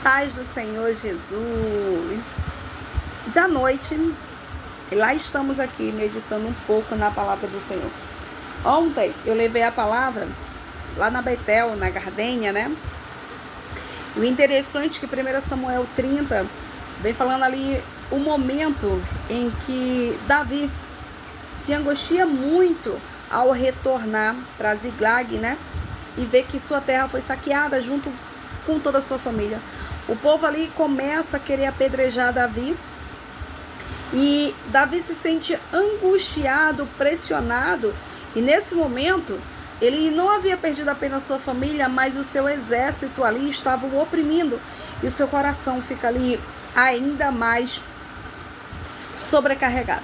Paz do Senhor Jesus. Já à noite, e lá estamos aqui meditando um pouco na palavra do Senhor. Ontem eu levei a palavra lá na Betel, na Gardênia, né? E o interessante é que 1 Samuel 30 vem falando ali o momento em que Davi se angustia muito ao retornar para Ziglag, né? E ver que sua terra foi saqueada junto com toda a sua família. O povo ali começa a querer apedrejar Davi. E Davi se sente angustiado, pressionado. E nesse momento, ele não havia perdido apenas sua família, mas o seu exército ali estava o oprimindo. E o seu coração fica ali ainda mais sobrecarregado.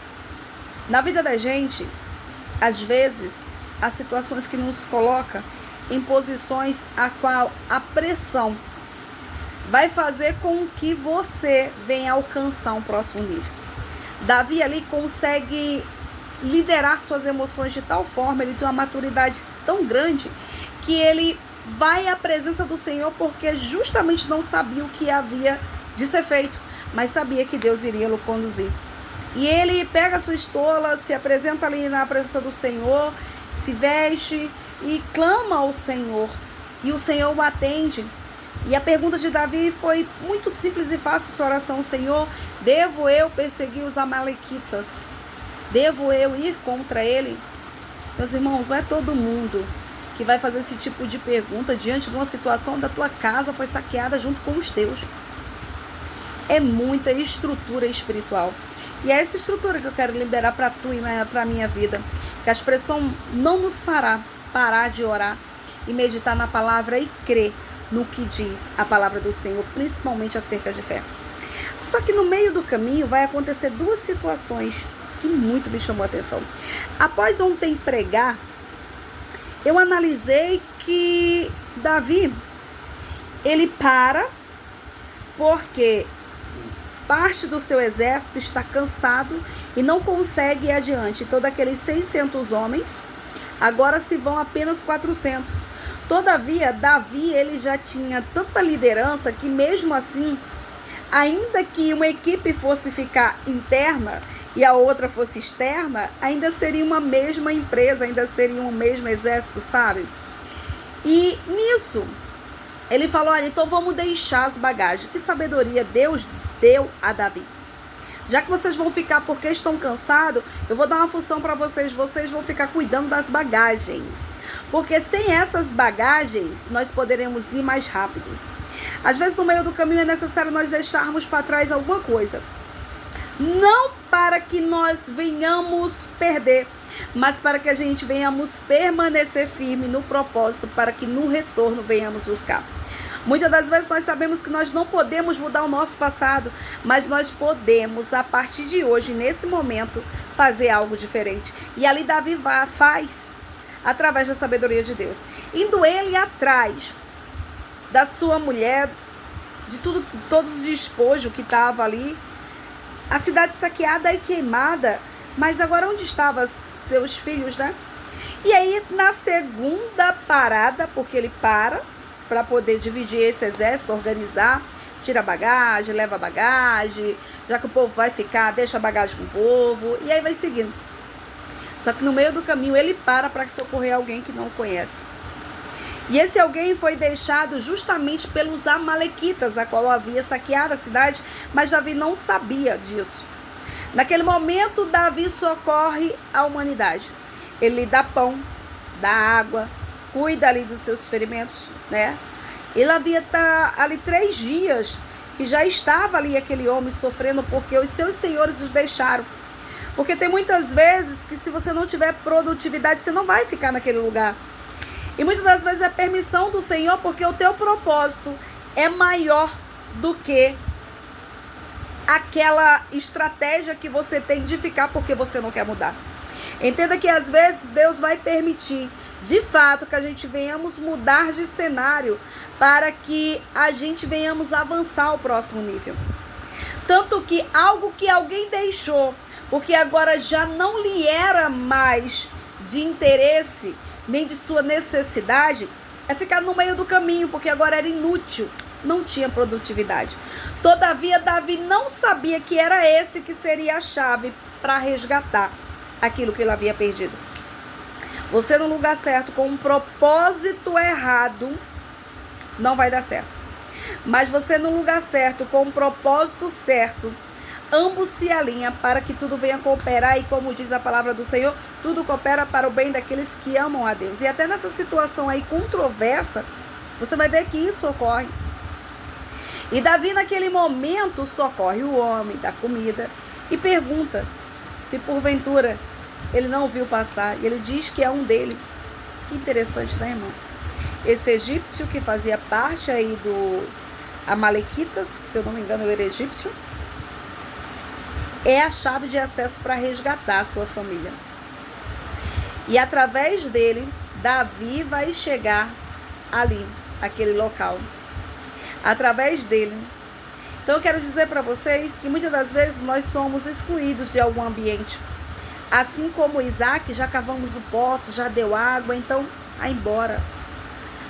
Na vida da gente, às vezes, há situações que nos colocam em posições a qual a pressão vai fazer com que você venha alcançar um próximo nível. Davi ali consegue liderar suas emoções de tal forma, ele tem uma maturidade tão grande, que ele vai à presença do Senhor porque justamente não sabia o que havia de ser feito, mas sabia que Deus iria o conduzir. E ele pega a sua estola, se apresenta ali na presença do Senhor, se veste e clama ao Senhor. E o Senhor o atende. E a pergunta de Davi foi muito simples e fácil, sua oração: Senhor, devo eu perseguir os amalequitas? Devo eu ir contra ele? Meus irmãos, não é todo mundo que vai fazer esse tipo de pergunta diante de uma situação onde a tua casa foi saqueada junto com os teus. É muita estrutura espiritual. E é essa estrutura que eu quero liberar para tu e para a minha vida. Que a expressão não nos fará parar de orar e meditar na palavra e crer no que diz a palavra do Senhor, principalmente acerca de fé. Só que no meio do caminho vai acontecer duas situações que muito me chamou a atenção. Após ontem pregar, eu analisei que Davi, ele para porque parte do seu exército está cansado e não consegue ir adiante. Então, daqueles 600 homens, agora se vão apenas 400. Todavia, Davi, ele já tinha tanta liderança que mesmo assim, ainda que uma equipe fosse ficar interna e a outra fosse externa, ainda seria uma mesma empresa, ainda seria um mesmo exército, sabe? E nisso, ele falou: olha, então vamos deixar as bagagens. Que sabedoria Deus deu a Davi. Já que vocês vão ficar porque estão cansados, eu vou dar uma função para vocês. Vocês vão ficar cuidando das bagagens. Porque sem essas bagagens, nós poderemos ir mais rápido. Às vezes, no meio do caminho, é necessário nós deixarmos para trás alguma coisa. Não para que nós venhamos perder, mas para que a gente venhamos permanecer firme no propósito, para que no retorno venhamos buscar. Muitas das vezes nós sabemos que nós não podemos mudar o nosso passado, mas nós podemos, a partir de hoje, nesse momento, fazer algo diferente. E ali Davi faz, através da sabedoria de Deus. Indo ele atrás da sua mulher, de todos os despojos que estavam ali, a cidade saqueada e queimada, mas agora onde estavam seus filhos, né? E aí, na segunda parada, porque ele para poder dividir esse exército, organizar, tira a bagagem, leva a bagagem, já que o povo vai ficar, deixa a bagagem com o povo, e aí vai seguindo. Só que no meio do caminho ele para socorrer alguém que não conhece. E esse alguém foi deixado justamente pelos amalequitas, a qual havia saqueado a cidade, mas Davi não sabia disso. Naquele momento, Davi socorre a humanidade. Ele dá pão, dá água, cuida ali dos seus ferimentos, né? Ele havia ali 3 dias que já estava ali aquele homem sofrendo porque os seus senhores os deixaram. Porque tem muitas vezes que se você não tiver produtividade, você não vai ficar naquele lugar. E muitas das vezes é permissão do Senhor, porque o teu propósito é maior do que aquela estratégia que você tem de ficar porque você não quer mudar. Entenda que às vezes Deus vai permitir, de fato, que a gente venhamos mudar de cenário para que a gente venhamos avançar ao próximo nível. Tanto que algo que alguém deixou, porque agora já não lhe era mais de interesse, nem de sua necessidade, é ficar no meio do caminho, porque agora era inútil. não tinha produtividade. Todavia, Davi não sabia que era esse que seria a chave para resgatar aquilo que ele havia perdido. Você no lugar certo, com um propósito errado, não vai dar certo. Mas você no lugar certo, com um propósito certo, ambos se alinham para que tudo venha cooperar. E como diz a palavra do Senhor, tudo coopera para o bem daqueles que amam a Deus. E até nessa situação aí controversa, você vai ver que isso ocorre. E Davi naquele momento socorre o homem da comida e pergunta se porventura ele não viu passar. E ele diz que é um dele. Que interessante, né, irmão? Esse egípcio que fazia parte aí dos amalequitas, que se eu não me engano ele era egípcio, é a chave de acesso para resgatar a sua família. E através dele, Davi vai chegar ali, aquele local. Através dele. Então eu quero dizer para vocês que muitas das vezes nós somos excluídos de algum ambiente. Assim como Isaac, já cavamos o poço, já deu água, então vai embora.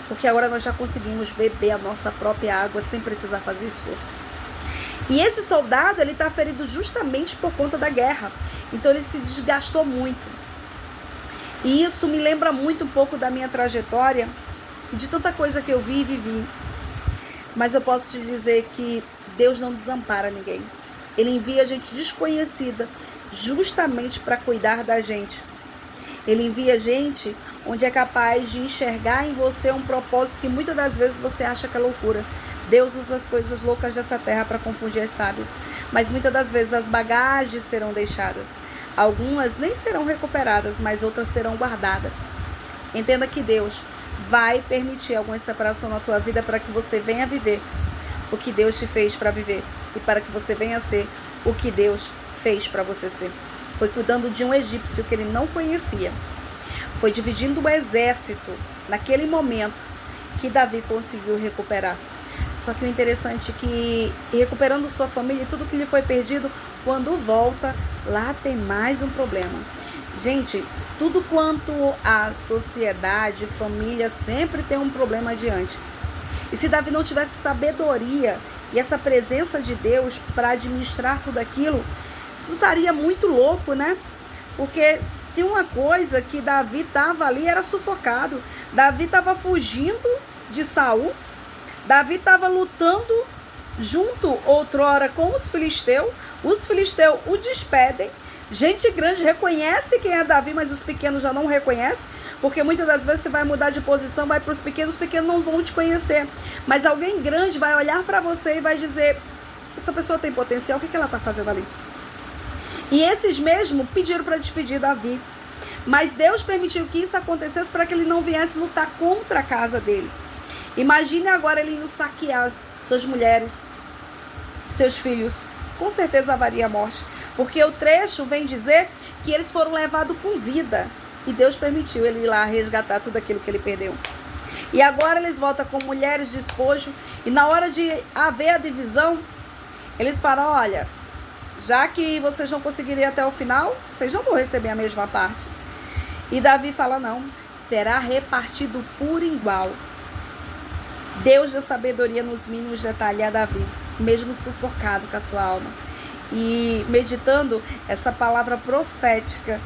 Porque agora nós já conseguimos beber a nossa própria água sem precisar fazer esforço. E esse soldado, ele está ferido justamente por conta da guerra. Então ele se desgastou muito. E isso me lembra muito um pouco da minha trajetória e de tanta coisa que eu vi e vivi. Mas eu posso te dizer que Deus não desampara ninguém. Ele envia gente desconhecida justamente para cuidar da gente. Ele envia gente onde é capaz de enxergar em você um propósito que muitas das vezes você acha que é loucura. Deus usa as coisas loucas dessa terra para confundir as sábias. Mas muitas das vezes as bagagens serão deixadas. Algumas nem serão recuperadas, mas outras serão guardadas. Entenda que Deus vai permitir alguma separação na tua vida para que você venha viver o que Deus te fez para viver. E para que você venha ser o que Deus fez para você ser. Foi cuidando de um egípcio que ele não conhecia. Foi dividindo o exército naquele momento que Davi conseguiu recuperar. Só que o interessante é que, recuperando sua família e tudo que lhe foi perdido, quando volta, lá tem mais um problema. Gente, tudo quanto a sociedade, família, sempre tem um problema adiante. E se Davi não tivesse sabedoria e essa presença de Deus para administrar tudo aquilo, tudo estaria muito louco, né? Porque tem uma coisa que Davi estava ali, era sufocado. Davi estava fugindo de Saul. Davi estava lutando junto outrora com os filisteus. Os filisteus o despedem. Gente grande reconhece quem é Davi, mas os pequenos já não reconhecem. Porque muitas das vezes você vai mudar de posição, vai para os pequenos não vão te conhecer. Mas alguém grande vai olhar para você e vai dizer: essa pessoa tem potencial, o que ela está fazendo ali? E esses mesmos pediram para despedir Davi. Mas Deus permitiu que isso acontecesse para que ele não viesse lutar contra a casa dele. Imagine agora ele indo saquear suas mulheres, seus filhos. Com certeza haveria morte. Porque o trecho vem dizer que eles foram levados com vida. E Deus permitiu ele ir lá resgatar tudo aquilo que ele perdeu. E agora eles voltam com mulheres de despojo. E na hora de haver a divisão, eles falam: olha, já que vocês não conseguirem ir até o final, vocês não vão receber a mesma parte. E Davi fala: não, será repartido por igual. Deus deu sabedoria nos mínimos detalhes a Davi, mesmo sufocado com a sua alma. E meditando essa palavra profética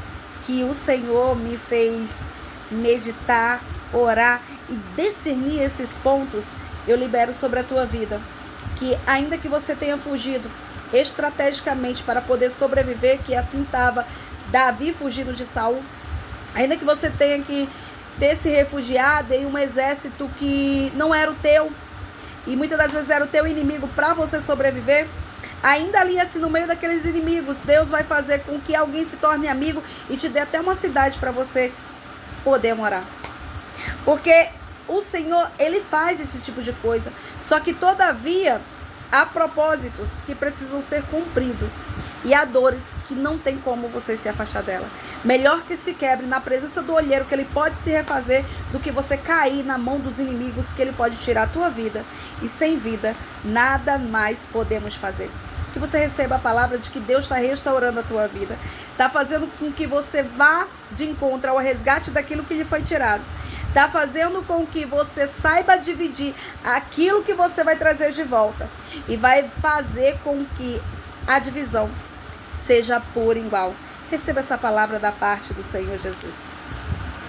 que o Senhor me fez meditar, orar e discernir esses pontos, eu libero sobre a tua vida. Que ainda que você tenha fugido estrategicamente para poder sobreviver, que assim estava Davi fugindo de Saul, ainda que você tenha que ter se refugiado em um exército que não era o teu, e muitas das vezes era o teu inimigo, para você sobreviver, ainda ali assim no meio daqueles inimigos, Deus vai fazer com que alguém se torne amigo e te dê até uma cidade para você poder morar. Porque o Senhor, Ele faz esse tipo de coisa. Só que todavia há propósitos que precisam ser cumpridos. E há dores que não tem como você se afastar dela. Melhor que se quebre na presença do olheiro, que ele pode se refazer, do que você cair na mão dos inimigos, que ele pode tirar a tua vida. E sem vida, nada mais podemos fazer. Que você receba a palavra de que Deus está restaurando a tua vida. Está fazendo com que você vá de encontro ao resgate daquilo que lhe foi tirado. Está fazendo com que você saiba dividir aquilo que você vai trazer de volta. E vai fazer com que a divisão seja por igual. Receba essa palavra da parte do Senhor Jesus.